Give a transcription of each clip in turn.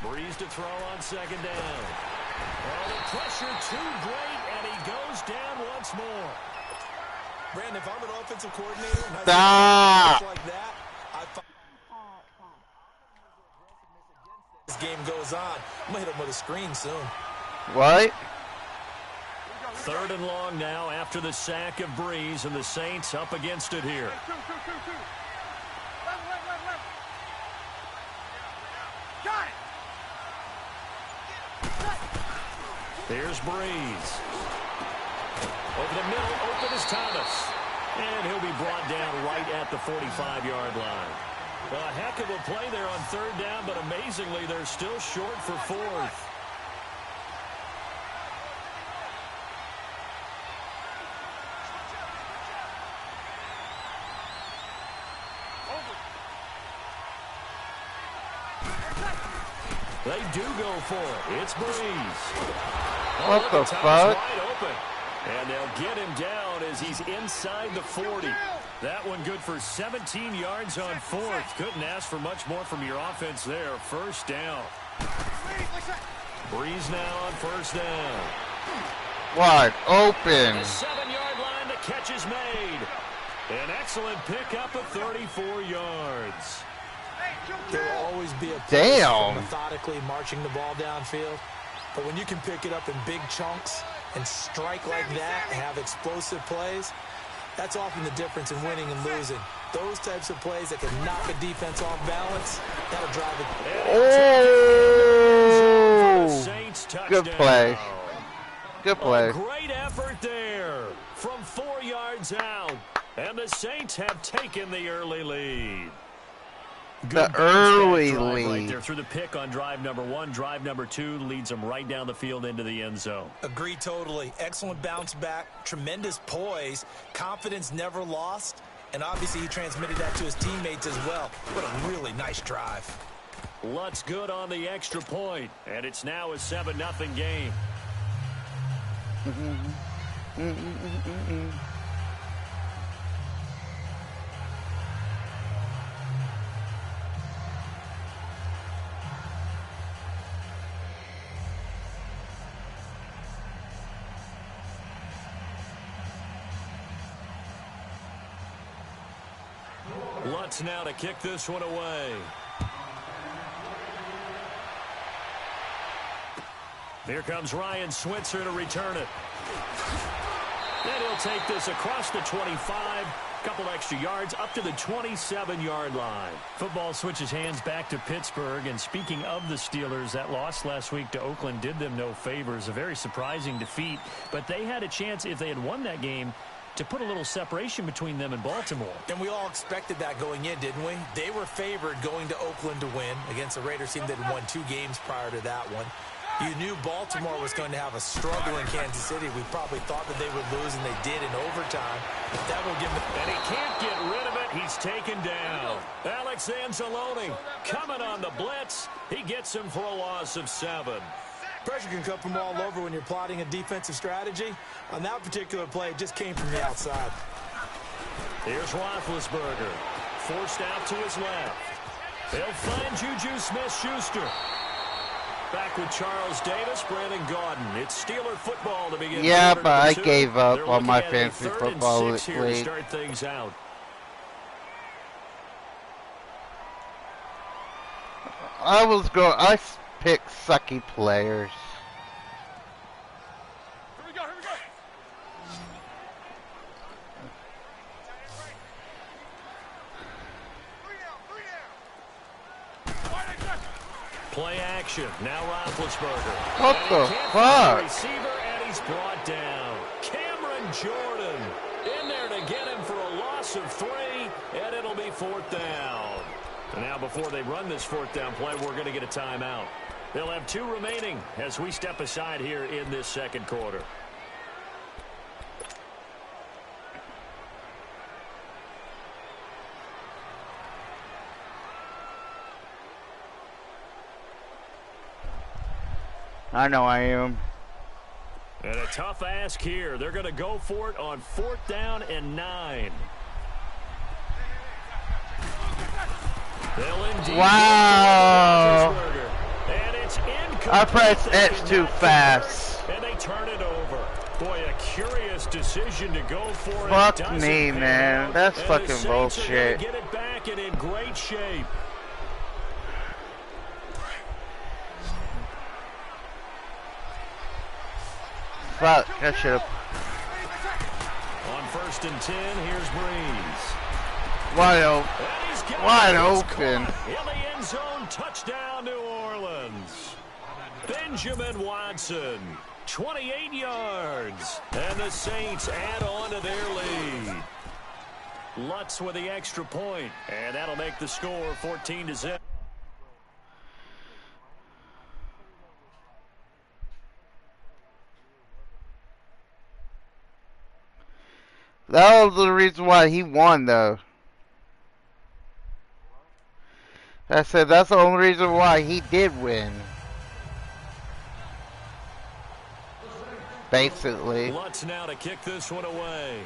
Breeze to throw on second down. Oh, the pressure too great, and he goes down once more. Brandon, if I'm an offensive coordinator and I see like that, this game goes on. I'm going to hit him with a screen soon. What? Third and long now after the sack of Breeze, and the Saints up against it here. Here's Breeze. Over the middle, open is Thomas. And he'll be brought down right at the 45-yard line. A heck of a play there on third down, but amazingly, they're still short for fourth. They do go for it. It's Breeze. What the fuck? Wide open. And they'll get him down as he's inside the 40. That one good for 17 yards on fourth. Couldn't ask for much more from your offense there. First down. Breeze now on first down. Wide open. The 7-yard line, the catch is made. An excellent pickup of 34 yards. There will always be a place Damn. for methodically marching the ball downfield. But when you can pick it up in big chunks and strike like that, have explosive plays, that's often the difference in winning and losing. Those types of plays that can knock a defense off balance, that'll drive it. Oh! Good play. Good play. A great effort there from 4 yards out. And the Saints have taken the early lead. The early lead. Right there through the pick on drive number 1. Drive number 2 leads them right down the field into the end zone. Agree totally. Excellent bounce back. Tremendous poise. Confidence never lost. And obviously he transmitted that to his teammates as well. What a really nice drive. Lutz good on the extra point. And it's now a 7-0 game. Lutz now to kick this one away. Here comes Ryan Switzer to return it. And he'll take this across the 25. Couple extra yards up to the 27-yard line. Football switches hands back to Pittsburgh. And speaking of the Steelers, that loss last week to Oakland did them no favors. A very surprising defeat. But they had a chance, if they had won that game, to put a little separation between them and Baltimore. And we all expected that going in, didn't we? They were favored going to Oakland to win against a Raiders team that had won 2 games prior to that one. You knew Baltimore was going to have a struggle in Kansas City. We probably thought that they would lose, and they did in overtime. But that will give them... And he can't get rid of it. He's taken down. Alex Anzalone coming on the blitz. He gets him for a loss of 7. Pressure can come from all over when you're plotting a defensive strategy. On that particular play, it just came from the outside. Here's Roethlisberger. Forced out to his left. They'll find Juju Smith-Schuster. Back with Charles Davis, Brandon Gaudin. It's Steeler football to begin. Yeah, but I gave up on my fantasy football league. To start things out. I picked sucky players. Here we go. Play action. Now Roethlisberger. What the fuck? Receiver, and he's brought down. Cameron Jordan in there to get him for a loss of 3, and it'll be 4th down. And now before they run this 4th down play, we're going to get a timeout. They'll have 2 remaining as we step aside here in this second quarter. I know I am. And a tough ask here. They're going to go for it on 4th down and 9. They'll indeed. Wow. And I pressed X too fast. And they turn it over. Boy, a curious decision to go for it. Fuck me, man. That's fucking bullshit. Get it back and in great shape. Fuck, I should have. On 1st and 10, here's Breeze. Wide open. Wide open. In the end zone, touchdown, New Orleans. Benjamin Watson, 28 yards. And the Saints add on to their lead. Lutz with the extra point. And that'll make the score 14-0. That was the reason why he won, though. I said that's the only reason why he did win. Basically. Lutz now to kick this one away.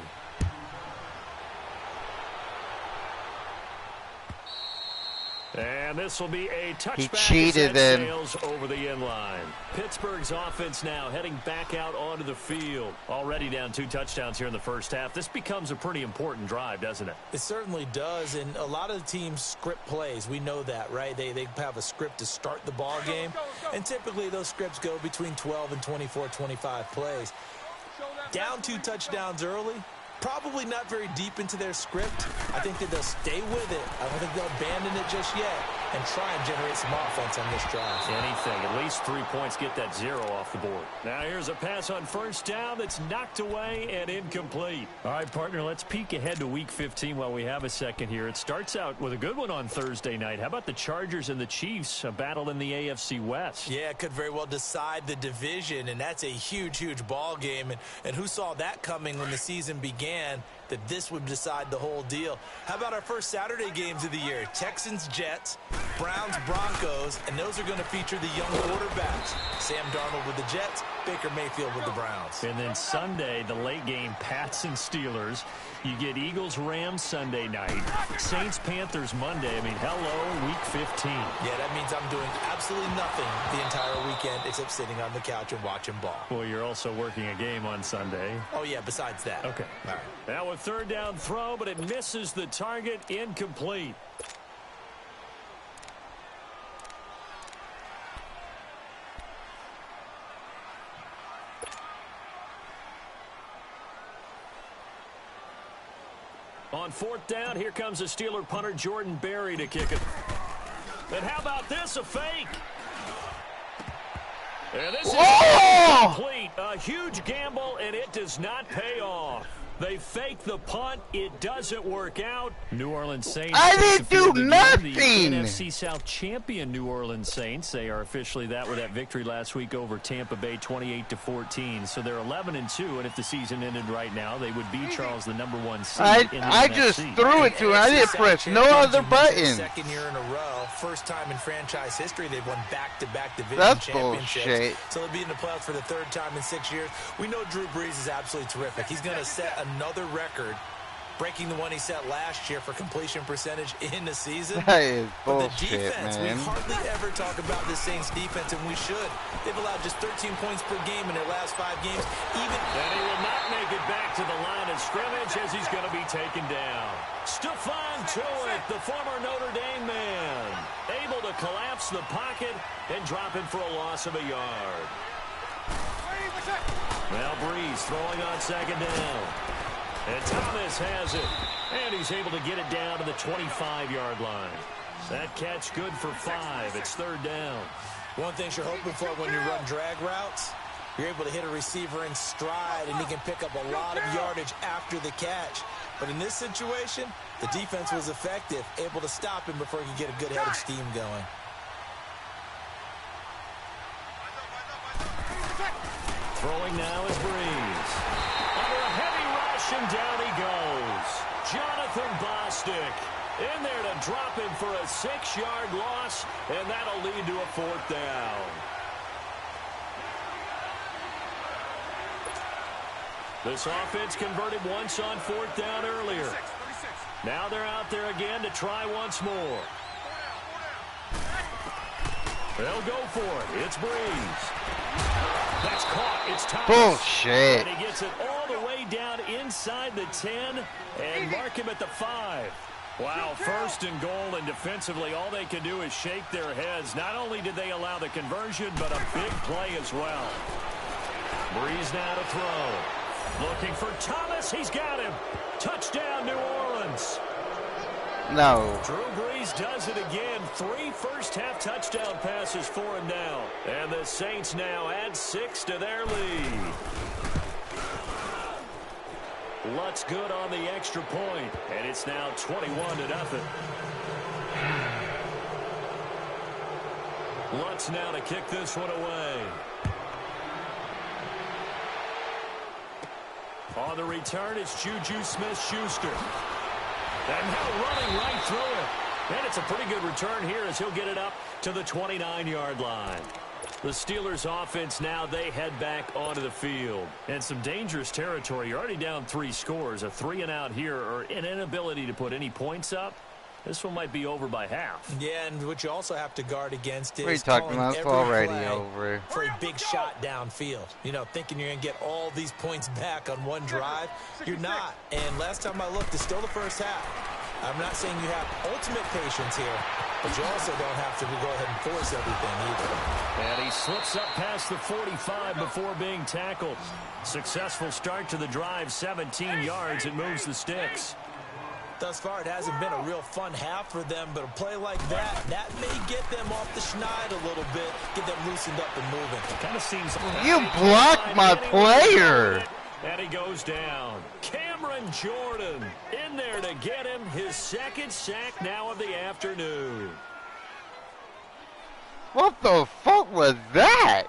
And this will be a touchback. He cheated then. Over the end line. Pittsburgh's offense now heading back out onto the field. Already down 2 touchdowns here in the first half. This becomes a pretty important drive, doesn't it? It certainly does, and a lot of the teams script plays. We know that, right? They have a script to start the ball game, and typically those scripts go between 12 and 24, 25 plays. Down 2 touchdowns early. Probably not very deep into their script. I think that they'll stay with it. I don't think they'll abandon it just yet and try and generate some offense on this drive. Anything. At least 3 points. Get that 0 off the board. Now here's a pass on 1st down that's knocked away and incomplete. All right, partner, let's peek ahead to Week 15 while we have a second here. It starts out with a good one on Thursday night. How about the Chargers and the Chiefs, a battle in the AFC West? Yeah, it could very well decide the division, and that's a huge, huge ball game. And who saw that coming when the season began? That this would decide the whole deal. How about our first Saturday games of the year? Texans, Jets, Browns, Broncos, and those are going to feature the young quarterbacks. Sam Darnold with the Jets, Baker Mayfield with the Browns. And then Sunday, the late game, Pats and Steelers. You get Eagles, Rams Sunday night. Saints, Panthers Monday. I mean, hello, Week 15. Yeah, that means I'm doing absolutely nothing the entire weekend except sitting on the couch and watching ball. Well, you're also working a game on Sunday. Oh, yeah, besides that. Okay. All right. Now a 3rd down throw, but it misses the target, incomplete. On 4th down, here comes the Steeler punter, Jordan Berry, to kick it. And how about this, a fake? And this is complete. A huge gamble, and it does not pay off. They fake the punt. It doesn't work out. New Orleans Saints. I didn't do nothing. The NFC South champion New Orleans Saints. They are officially that with that victory last week over Tampa Bay, 28-14. So they're 11-2, and if the season ended right now, they would be Charles, the number 1 seed in the I NFC. just threw it to him. I didn't press no other button. Second year in a row. First time in franchise history they've won back-to-back division championships. Bullshit. So they'll be in the playoffs for the 3rd time in 6 years. We know Drew Brees is absolutely terrific. He's going to set another record, breaking the one he set last year for completion percentage in the season. That is but bullshit, the defense, man. we hardly ever talk about the Saints defense, and we should. They've allowed just 13 points per game in their last 5 games. And he will not make it back to the line of scrimmage as he's going to be taken down. Stephon Tuitt, the former Notre Dame man, able to collapse the pocket and drop him for a loss of a yard. Now Breeze throwing on 2nd down. And Thomas has it. And he's able to get it down to the 25-yard line. That catch good for 5. It's 3rd down. One thing you're hoping for when you run drag routes, you're able to hit a receiver in stride, and he can pick up a lot of yardage after the catch. But in this situation, the defense was effective, able to stop him before he could get a good head of steam going. Throwing now is Breeze. Under a heavy rush, and down he goes. Jonathan Bostic in there to drop him for a 6-yard loss, and that'll lead to a 4th down. This offense converted once on 4th down earlier. Now they're out there again to try once more. They'll go for it. It's Breeze. That's caught. It's Thomas. Bullshit. And he gets it all the way down inside the 10 and mark him at the 5. Wow, 1st and goal, and defensively all they can do is shake their heads. Not only did they allow the conversion, but a big play as well. Breeze now to throw. Looking for Thomas. He's got him. Touchdown, New Orleans. No. Drew Brees does it again. 3 first-half touchdown passes for him now. And the Saints now add 6 to their lead. Lutz good on the extra point, and it's now 21-0. Lutz now to kick this one away. On the return, it's Juju Smith-Schuster. And now running right through it. And it's a pretty good return here as he'll get it up to the 29-yard line. The Steelers offense now, they head back onto the field. And some dangerous territory. You're already down 3 scores. A 3-and-out here, or an inability to put any points up. This one might be over by half. Yeah, and what you also have to guard against is what are you talking about? It's already over. For a big shot downfield. You know, thinking you're going to get all these points back on one drive. You're not. And last time I looked, it's still the first half. I'm not saying you have ultimate patience here, but you also don't have to go ahead and force everything either. And he slips up past the 45 before being tackled. Successful start to the drive, 17 yards. It moves the sticks. Thus far, it hasn't been a real fun half for them, but a play like that may get them off the schneid a little bit, get them loosened up and moving. Kind of seems... You blocked my player. And he goes down. Cameron Jordan in there to get him his 2nd sack now of the afternoon. What the fuck was that?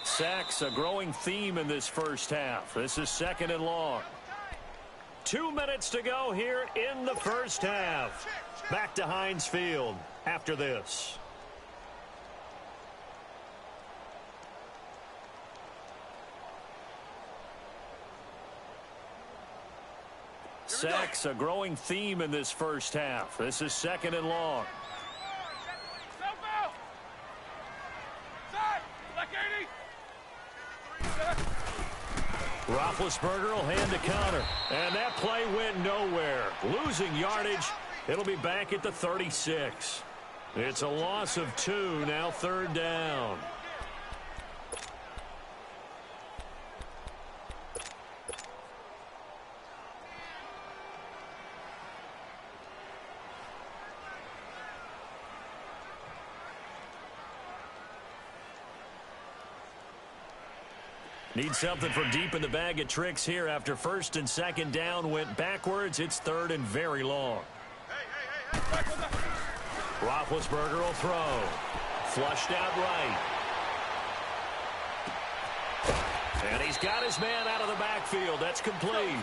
Sacks, a growing theme in this first half. This is 2nd and long. 2 minutes to go here in the first half. Back to Heinz Field after this. Sacks, a growing theme in this first half. This is 2nd and long. Roethlisberger will hand the counter. And that play went nowhere. Losing yardage. It'll be back at the 36. It's a loss of 2, now 3rd down. Need something from deep in the bag of tricks here after 1st and 2nd down went backwards. It's 3rd and very long. Roethlisberger will throw. Flushed out right. And he's got his man out of the backfield. That's complete.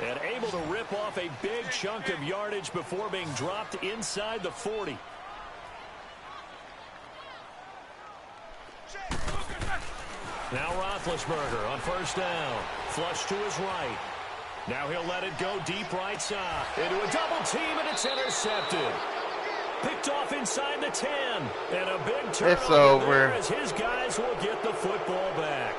And able to rip off a big chunk of yardage before being dropped inside the 40. Now Roethlisberger on 1st down. Flush to his right. Now he'll let it go deep right side. Into a double team, and it's intercepted. Picked off inside the 10. And a big turnover there as his guys will get the football back.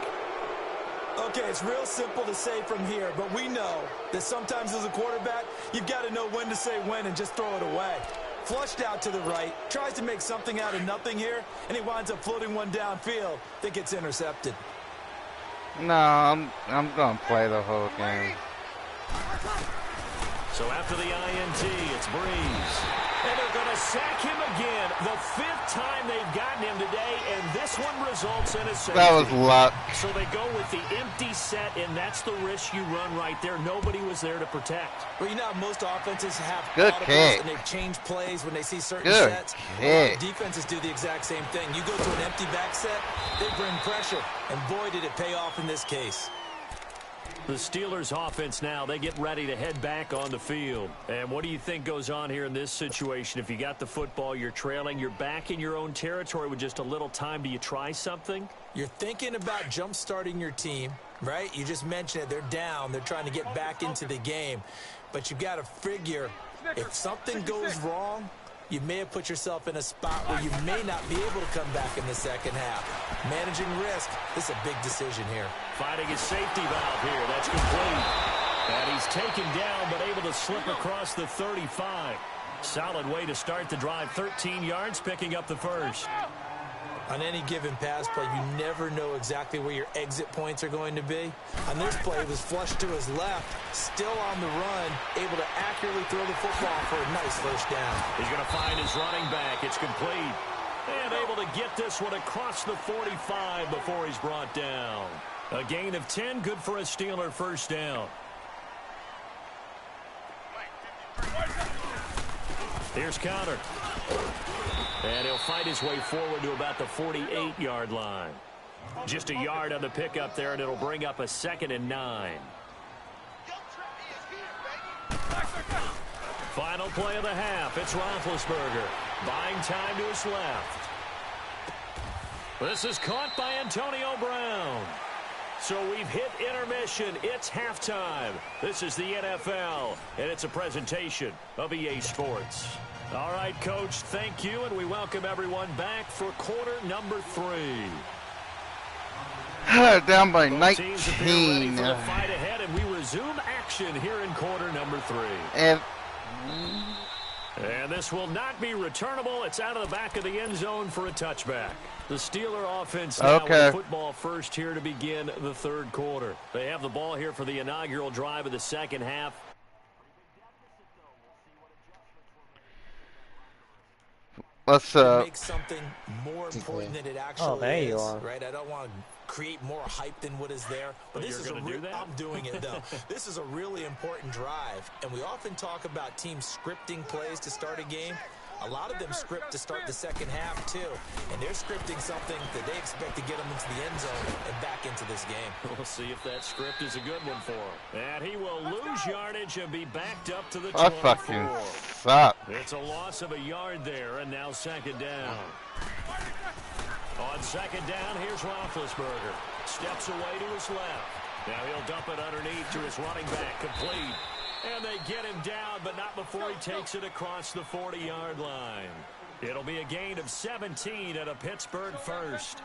Okay, it's real simple to say from here, but we know that sometimes as a quarterback, you've got to know when to say when and just throw it away. Flushed out to the right, tries to make something out of nothing here, and he winds up floating one downfield that gets intercepted. No, I'm going to play the whole game. So after the INT, it's Breeze. And they're going to sack him again. The 5th time they've gotten him today, and this one results in a safety. That was luck. So they go with the empty set, and that's the risk you run right there. Nobody was there to protect. Well, you know how most offenses have good kick, and they change plays when they see certain sets. Kick. Defenses do the exact same thing. You go to an empty back set, they bring pressure, and boy, did it pay off in this case. The Steelers offense now, they get ready to head back on the field. And what do you think goes on here in this situation? If you got the football, you're trailing, you're back in your own territory with just a little time. Do you try something? You're thinking about jump-starting your team, right? You just mentioned it. They're down. They're trying to get back into the game. But you've got to figure if something goes wrong, you may have put yourself in a spot where you may not be able to come back in the second half. Managing risk, this is a big decision here. Finding his safety valve here. That's complete. And he's taken down but able to slip across the 35. Solid way to start the drive. 13 yards, picking up the first. On any given pass play, you never know exactly where your exit points are going to be. On this play, it was flushed to his left, still on the run, able to accurately throw the football for a nice first down. He's going to find his running back. It's complete. And able to get this one across the 45 before he's brought down. A gain of 10, good for a Steeler first down. Here's counter. And he'll fight his way forward to about the 48-yard line. Just a yard on the pickup there, and it'll bring up a 2nd and 9. Final play of the half. It's Roethlisberger. Buying time to his left. This is caught by Antonio Brown. So we've hit intermission. It's halftime. This is the NFL, and it's a presentation of EA Sports. All right, Coach, thank you, and we welcome everyone back for quarter number 3. Down by Both teams appear ready 19. for the fight ahead, and we resume action here in quarter number 3. And this will not be returnable. It's out of the back of the end zone for a touchback. The Steeler offense now with football first here to begin the third quarter. They have the ball here for the inaugural drive of the second half. let's make something more important than it actually there is. you are. Right? I don't want to create more hype than what is there. But this is I'm doing it though. This is a really important drive, and we often talk about teams scripting plays to start a game. A lot of them script to start the second half, too. And they're scripting something that they expect to get them into the end zone and back into this game. We'll see if that script is a good one for him. And he will lose yardage and be backed up to the 24. I fucking suck. It's a loss of a yard there, and now second down. On second down, here's Roethlisberger. Steps away to his left. Now he'll dump it underneath to his running back, complete. And they get him down, but not before he takes it across the 40-yard line. It'll be a gain of 17 at a Pittsburgh first.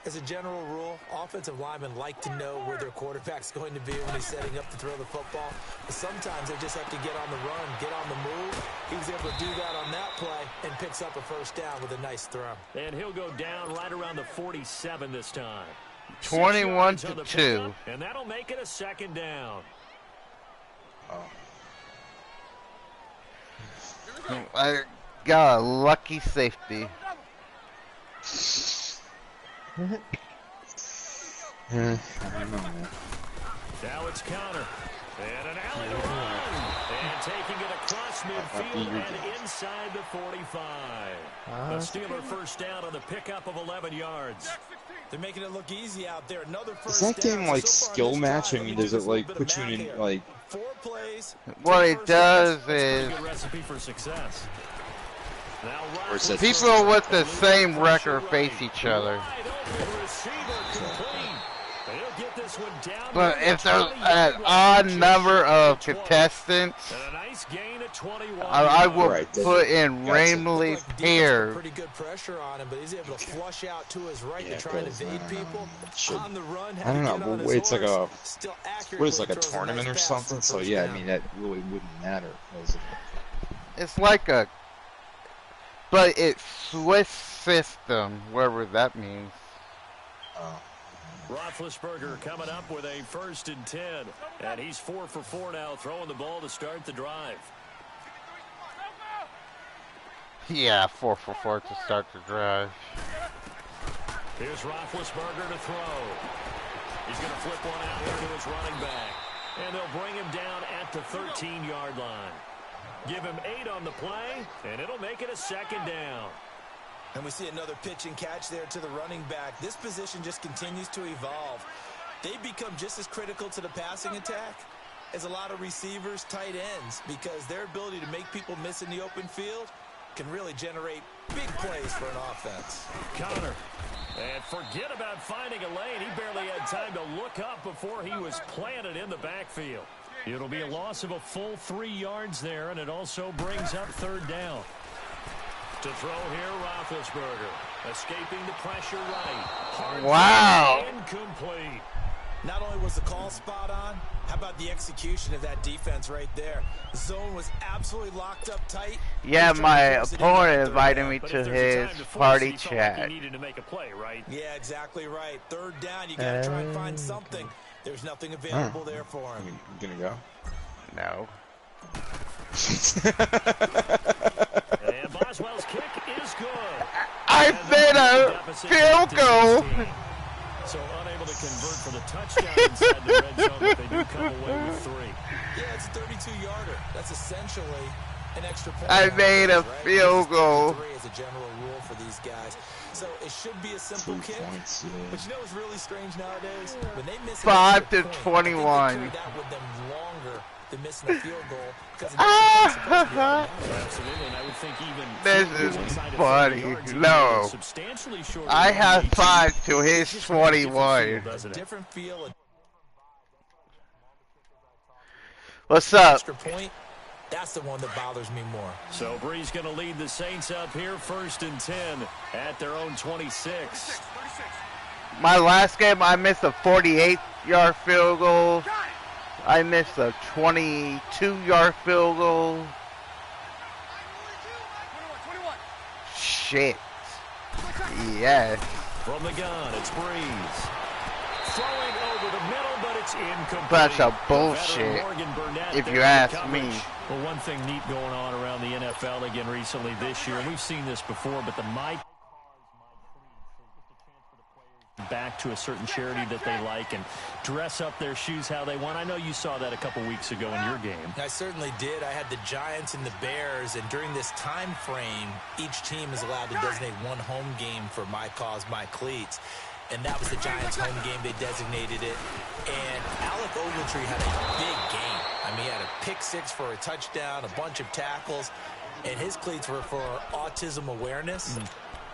As a general rule, offensive linemen like to know where their quarterback's going to be when he's setting up to throw the football. But sometimes they just have to get on the run, get on the move. He was able to do that on that play and picks up a first down with a nice throw. And he'll go down right around the 47 this time. 21-2. And that'll make it a second down. I got a lucky safety. Now it's counter. And an alley to run. And taking it across midfield and inside the 45. A Steeler first down on the pickup of 11 yards. They're making it look easy out there. Another first down. Is that game like skill match? I mean, does it like put you in like... What it does is recipe for success. people with the same record face each other. But if there's an odd number of contestants, I will put in randomly pairs. Pretty good pressure on him, but he's able to flush out to his right to try and evade people. On the run, I don't know, but it's like a what is like a tournament or something. So yeah, I mean that really wouldn't matter. It's like a, but it's Swiss system, whatever that means. Roethlisberger coming up with a 1st and 10. And he's 4 for 4 now, throwing the ball to start the drive. Yeah, 4 for 4 to start the drive. Here's Roethlisberger to throw. He's going to flip one out here to his running back. And they'll bring him down at the 13-yard line. Give him 8 on the play, and it'll make it a second down. And we see another pitch and catch there to the running back. This position just continues to evolve. They become just as critical to the passing attack as a lot of receivers, tight ends, because their ability to make people miss in the open field can really generate big plays for an offense. Connor. And forget about finding a lane. He barely had time to look up before he was planted in the backfield. It'll be a loss of a full 3 yards there, and it also brings up 3rd down. To throw here, Roethlisberger. Escaping the pressure right. Wow. Incomplete. Not only was the call spot on, how about the execution of that defense right there? The zone was absolutely locked up tight. Yeah, my opponent invited me to his party chat. Like he needed to make a play, right? Yeah, exactly right. 3rd down, you got to try and find something. There's nothing available there for him. You gonna go? No. And Boswell's kick is good. I said a field goal. So unable to convert for the touchdown inside the red zone, but they do come away with 3. Yeah, it's a 32-yarder. That's essentially an extra point. I made a right? field goal. 3 is a general rule for these guys. So it should be a simple kick. Points, yeah. But you know what's really strange nowadays? When they miss 5 to point, 21. I think they carried that with them longer than missing a field goal. Absolutely, and I would think even This is funny. No. I have 5 to his 21. Different feel. What's up? Extra point. That's the one that bothers me more. So Bree's going to lead the Saints up here 1st and 10 at their own 26. My last game, I missed a 48-yard field goal. I missed a 22-yard field goal. Shit. Yes. From the gun, it's Breeze. Throwing over the middle, but it's incomplete. Bunch of bullshit, if you ask me. Well, one thing neat going on around the NFL again recently this year, and we've seen this before, but the back to a certain charity that they like and dress up their shoes how they want. I know you saw that a couple weeks ago in your game. I certainly did. I had the Giants and the Bears, and during this time frame, each team is allowed to designate one home game for My Cause, My Cleats. And that was the Giants' home game. They designated it. And Alec Ogletree had a big game. I mean, he had a pick 6 for a touchdown, a bunch of tackles, and his cleats were for autism awareness.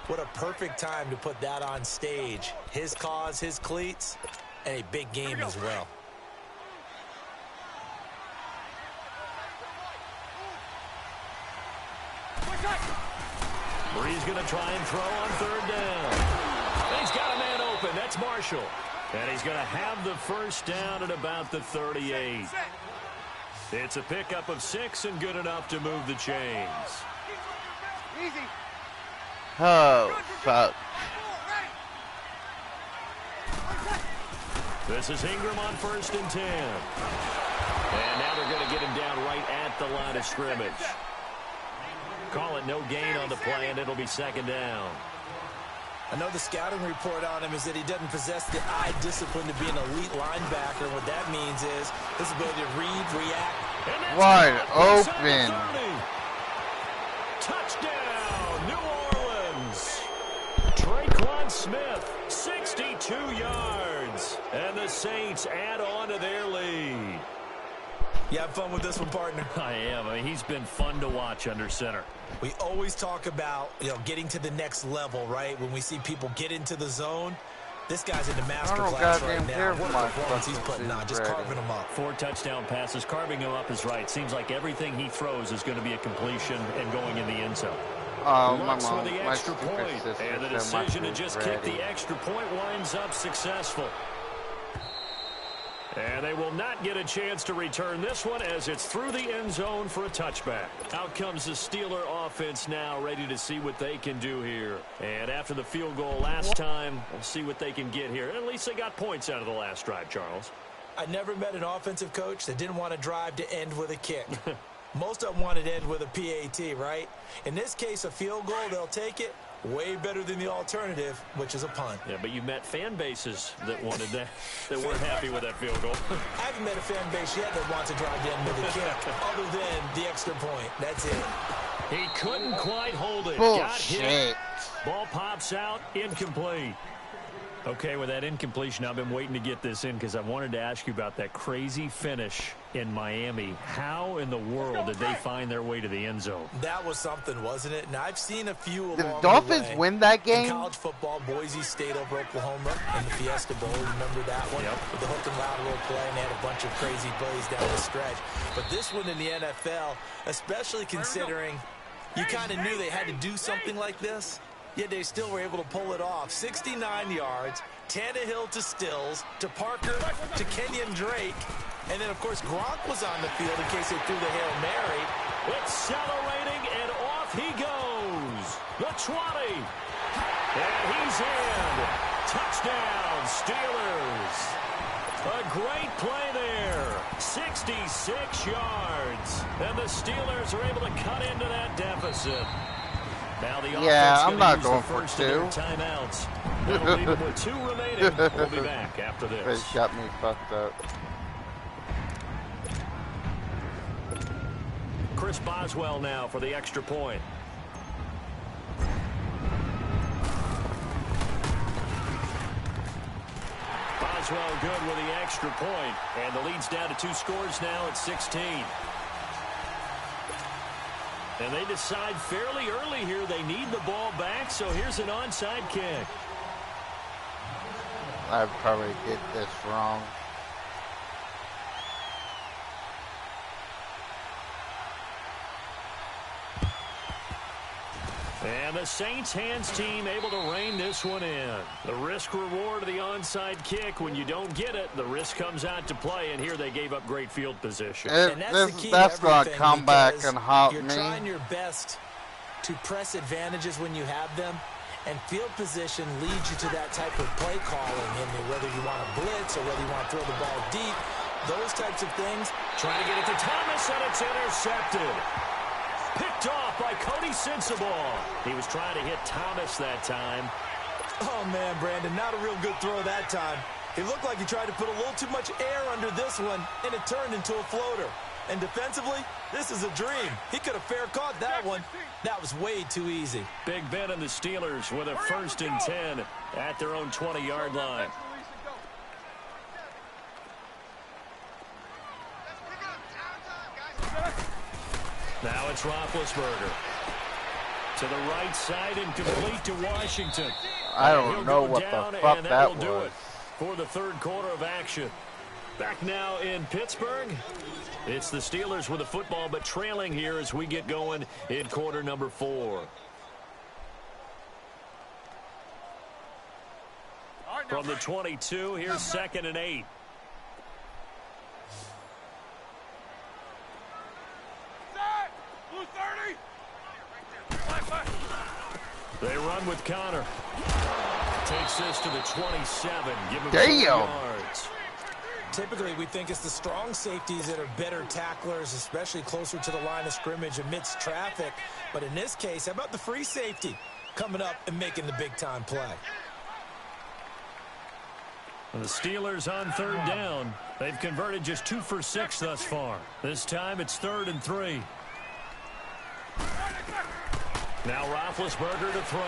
What a perfect time to put that on stage. His cause, his cleats, and a big game as well. Bree's going to try and throw on 3rd down. He's got a man open. That's Marshall. And he's going to have the 1st down at about the 38. It's a pickup of 6 and good enough to move the chains. Easy. Oh, fuck. This is Ingram on 1st and 10. And now they're going to get him down right at the line of scrimmage. Call it no gain on the play, and it'll be 2nd down. I know the scouting report on him is that he doesn't possess the eye discipline to be an elite linebacker. What that means is his ability to read, react. Wide open. Touchdown, New Orleans. Traquan Smith, 62 yards. And the Saints add on to their lead. You have fun with this one, partner? I am. I mean, he's been fun to watch under center. We always talk about, getting to the next level, right? When we see people get into the zone, this guy's in the master class right now. What a performance he's putting on, just carving them up. 4 touchdown passes, carving him up is right. Seems like everything he throws is going to be a completion and going in the end zone. My Looks mom, for the my extra stupid point, sister and the said decision my to just food's kick ready. the extra point winds up successful. And they will not get a chance to return this one as it's through the end zone for a touchback. Out comes the Steeler offense now, ready to see what they can do here. And after the field goal last time, we'll see what they can get here. At least they got points out of the last drive, Charles. I never met an offensive coach that didn't want to drive to end with a kick. Most of them wanted to end with a PAT, right? In this case, a field goal, they'll take it. Way better than the alternative, which is a punt. Yeah, but you met fan bases that wanted that, that weren't happy with that field goal. I haven't met a fan base yet that wants to drive to end with a kick, other than the extra point. That's it. He couldn't quite hold it. Bullshit. Got hit. Ball pops out, incomplete. Okay, with that incompletion, I've been waiting to get this in because I wanted to ask you about that crazy finish in Miami. How in the world did they find their way to the end zone? That was something, wasn't it? And I've seen a few along Did the Dolphins win that game? In college football, Boise State over Oklahoma in the Fiesta Bowl. Remember that one? Yep. With the hook and lateral play, and they had a bunch of crazy plays down the stretch. But this one in the NFL, especially considering you kind of knew they had to do something like this, yet they still were able to pull it off. 69 yards, Tannehill to Stills, to Parker, to Kenyon Drake, and then, of course, Gronk was on the field in case they threw the Hail Mary. Accelerating, and off he goes. The 20. And he's in. Touchdown, Steelers. A great play there. 66 yards. And the Steelers are able to cut into that deficit. Now the I'm not going for 2. Timeouts. That'll leave them with 2 remaining. We'll be back after this. It got me fucked up. Chris Boswell now for the extra point. Boswell good with the extra point, and the lead's down to 2 scores now at 16. And they decide fairly early here they need the ball back, so here's an onside kick. I'd probably get this wrong. And the Saints hands team able to rein this one in. The risk reward of the onside kick. When you don't get it, the risk comes out to play, and here they gave up great field position. And that's going to come back and haunt me. You're trying your best to press advantages when you have them, and field position leads you to that type of play calling. And whether you want to blitz or whether you want to throw the ball deep, those types of things. Trying to get it to Thomas, and it's intercepted. Picked off by Cody Sensabaugh. He was trying to hit Thomas that time. Oh, man, Brandon, not a real good throw that time. It looked like he tried to put a little too much air under this one, and it turned into a floater. And defensively, this is a dream. He could have fair caught that one. That was way too easy. Big Ben and the Steelers with a 1st and 10 at their own 20-yard line. Now it's Roethlisberger. To the right side and complete to Washington. I don't know what the fuck that was. Do it for the 3rd quarter of action. Back now in Pittsburgh. It's the Steelers with the football, but trailing here as we get going in quarter number 4. From the 22, here's 2nd and 8. They run with Connor. Takes this to the 27. Give him 4 yards. Typically, we think it's the strong safeties that are better tacklers, especially closer to the line of scrimmage amidst traffic. But in this case, how about the free safety coming up and making the big-time play? The Steelers on 3rd down. They've converted just 2 for 6 thus far. This time it's 3rd and 3. Now Roethlisberger to throw.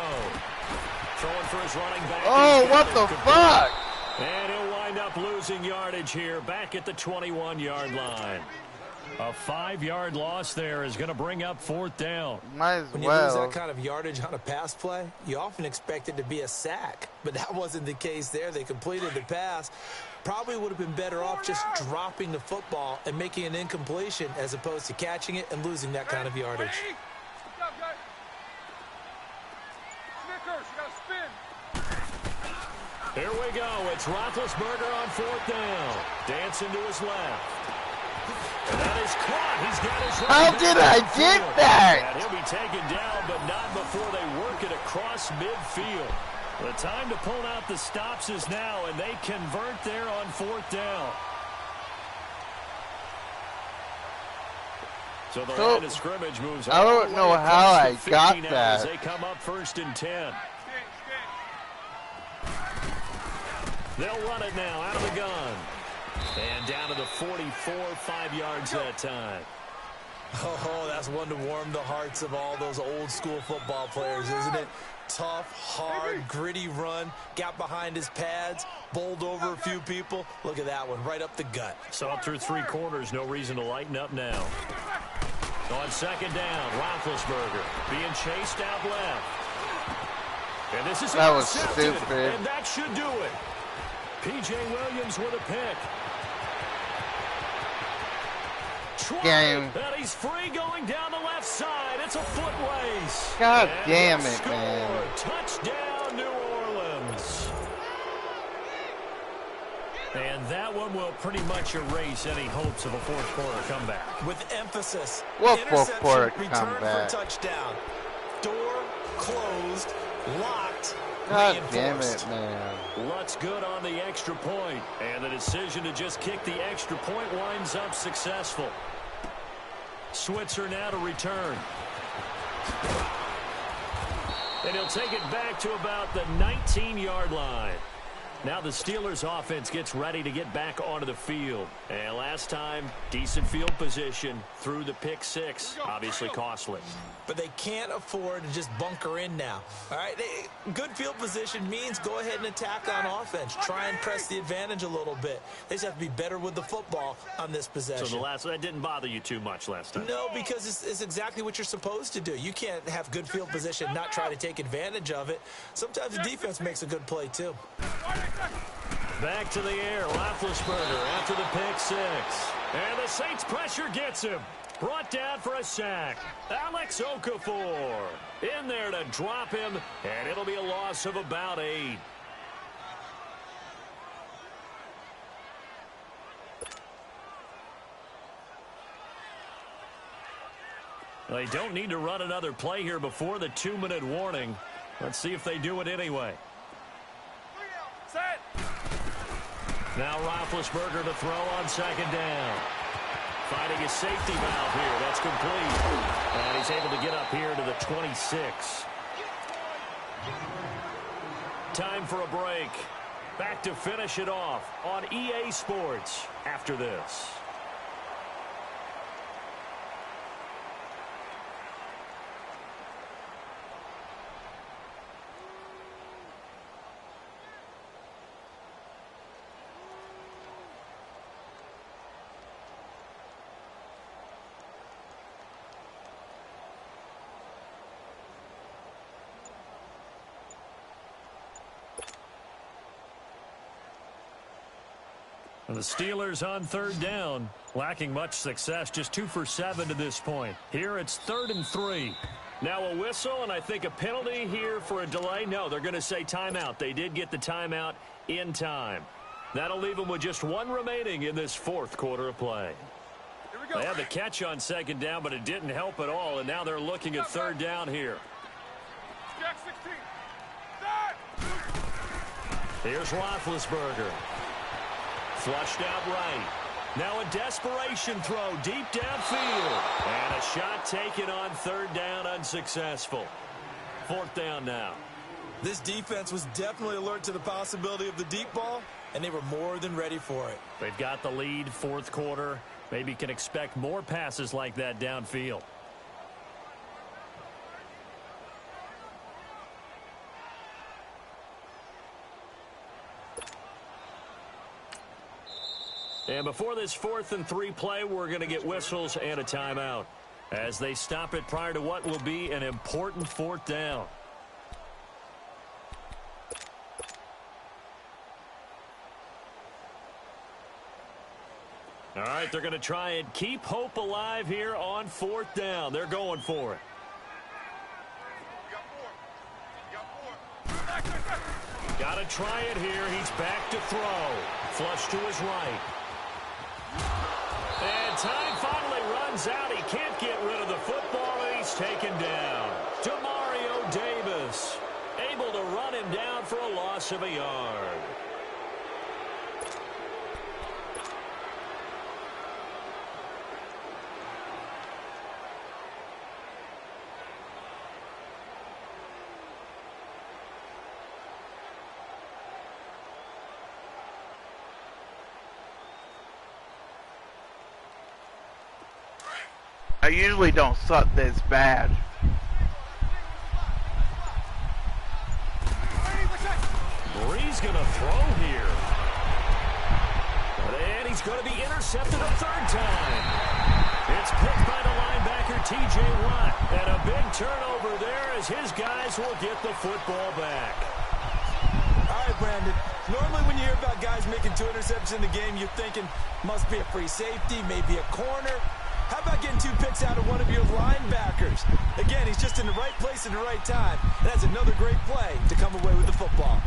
Throwing for his running back. Oh, what the fuck? And he'll wind up losing yardage here back at the 21-yard line. A 5-yard loss there is going to bring up 4th down. Might as when you lose that kind of yardage on a pass play, you often expect it to be a sack. But that wasn't the case there. They completed the pass. Probably would have been better off just dropping the football and making an incompletion as opposed to catching it and losing that kind of yardage. Here we go. It's Roethlisberger on 4th down. Dancing to his left. And that is caught. He's got his right. How did I get that? And he'll be taken down, but not before they work it across midfield. The time to pull out the stops is now, and they convert there on 4th down. So the line of scrimmage moves on. I don't know how I got that. As they come up 1st and 10. They'll run it now out of the gun. And down to the 44, 5 yards that time. Oh, that's one to warm the hearts of all those old school football players, isn't it? Tough, hard, gritty run, got behind his pads, bowled over a few people. Look at that one, right up the gut. So through 3 quarters, no reason to lighten up now. On second down, Roethlisberger being chased out left. And this is that was intercepted, stupid. and that should do it. P.J. Williams with a pick. Game. And he's free going down the left side. It's a foot race. God and damn it, man. Touchdown, New Orleans. And that one will pretty much erase any hopes of a fourth quarter comeback. With emphasis. What fourth quarter return comeback? for touchdown. Door closed, locked, God damn reinforced. it, man. Lutz good on the extra point, and the decision to just kick the extra point winds up successful. Switzer now to return. And he'll take it back to about the 19-yard line. Now the Steelers offense gets ready to get back onto the field. And last time, decent field position through the pick 6. Obviously costly. But they can't afford to just bunker in now. All right, good field position means go ahead and attack on offense. Try and press the advantage a little bit. They just have to be better with the football on this possession. So that didn't bother you too much last time? No, because it's exactly what you're supposed to do. You can't have good field position, not try to take advantage of it. Sometimes the defense makes a good play too. Back to the air, Roethlisberger after the pick 6. And the Saints pressure gets him. Brought down for a sack. Alex Okafor in there to drop him, and it'll be a loss of about 8. They don't need to run another play here before the 2-minute warning. Let's see if they do it anyway. Set. Now Roethlisberger to throw on second down. Finding his safety valve here. That's complete. And he's able to get up here to the 26. Time for a break. Back to finish it off on EA Sports after this. The Steelers on third down, lacking much success, just 2 for 7 to this point. Here it's 3rd and 3. Now a whistle, and I think a penalty here for a delay. No, they're going to say timeout. They did get the timeout in time. That'll leave them with just 1 remaining in this 4th quarter of play. Here we go. They had the catch on second down, but it didn't help at all, and now they're looking at third down here. Jack 16. Set. Here's Roethlisberger. Flushed out right. Now a desperation throw deep downfield. And a shot taken on third down, unsuccessful. 4th down now. This defense was definitely alert to the possibility of the deep ball, and they were more than ready for it. They've got the lead, 4th quarter. Maybe can expect more passes like that downfield. And before this 4th and 3 play, we're going to get whistles and a timeout as they stop it prior to what will be an important 4th down. All right, they're going to try and keep hope alive here on 4th down. They're going for it. Got to try it here. He's back to throw. Flush to his right. And time finally runs out. He can't get rid of the football, and he's taken down. Demario Davis able to run him down for a loss of a yard. I usually don't suck this bad. Brees gonna throw here. And he's gonna be intercepted a third time. It's picked by the linebacker, T.J. Watt. And a big turnover there as his guys will get the football back. All right, Brandon. Normally when you hear about guys making 2 interceptions in the game, you're thinking must be a free safety, maybe a corner. How about getting 2 picks out of one of your linebackers? Again, he's just in the right place at the right time. And that's another great play to come away with the football.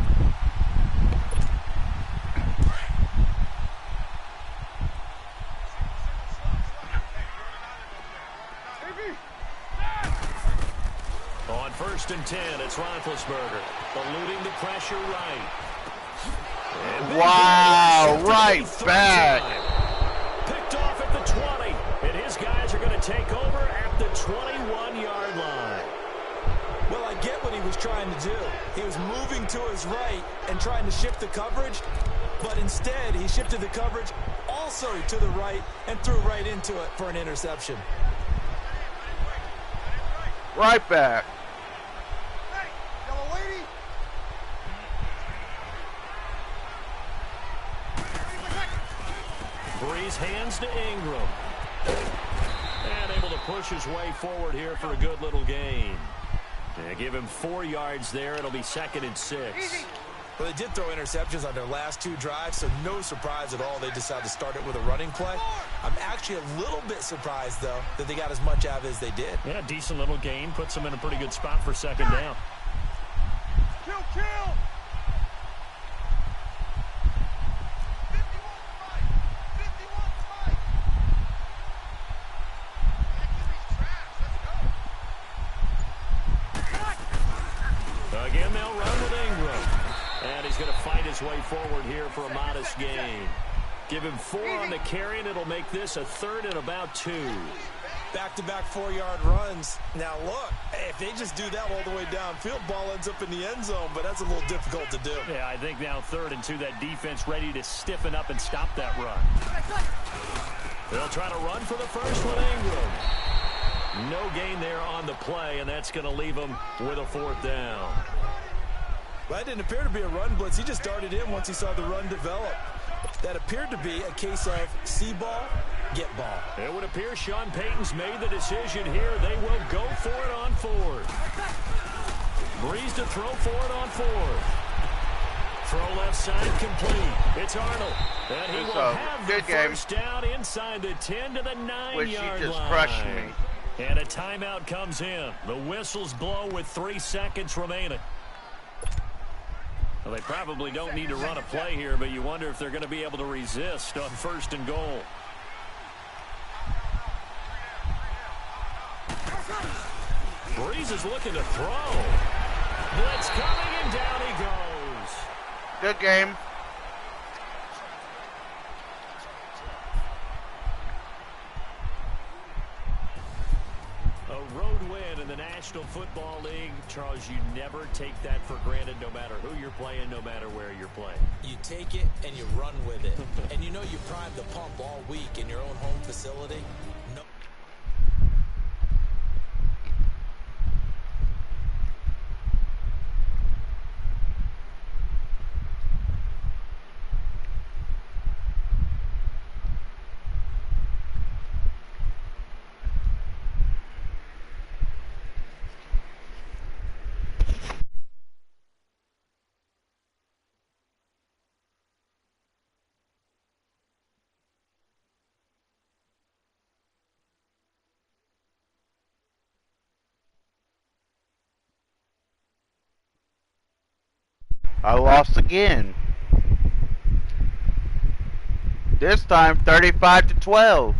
On 1st and 10, it's Roethlisberger, eluding the pressure right. Wow, right back. Picked off at the 20, and his guys are going to take over at the 21-yard line. Well, I get what he was trying to do. He was moving to his right and trying to shift the coverage, but instead he shifted the coverage also to the right and threw right into it for an interception. Right back. Brees hands to Ingram. And able to push his way forward here for a good little gain. Give him 4 yards there. It'll be 2nd and 6. Well, they did throw interceptions on their last 2 drives, so no surprise at all they decided to start it with a running play. I'm actually a little bit surprised, though, that they got as much out of it as they did. Yeah, decent little gain. Puts them in a pretty good spot for 2nd down. Kill! Again, they'll run with Ingram. And he's going to fight his way forward here for a modest gain. Give him 4 on the carry, and it'll make this a 3rd and about 2. Back-to-back 4-yard runs. Now, look, if they just do that all the way downfield, ball ends up in the end zone, but that's a little difficult to do. Yeah, I think now 3rd and 2, that defense ready to stiffen up and stop that run. They'll try to run for the first one, Ingram. No gain there on the play, and that's going to leave him with a 4th down. Well, that didn't appear to be a run blitz. He just darted in once he saw the run develop. That appeared to be a case of see ball, get ball. It would appear Sean Payton's made the decision here. They will go for it on 4th. Brees to throw for it on 4th. Throw left side complete. It's Arnold. And he will have the first down inside the 10 to the 9-yard line. Crushed me. And a timeout comes in. The whistles blow with 3 seconds remaining. Well, they probably don't need to run a play here, but you wonder if they're going to be able to resist on 1st and goal. Brees is looking to throw. Blitz coming, and down he goes. Good game. A road win in the National Football League. Charles, you never take that for granted no matter who you're playing, no matter where you're playing. You take it and you run with it. And you know you primed the pump all week in your own home facility. No. I lost again. This time 35-12.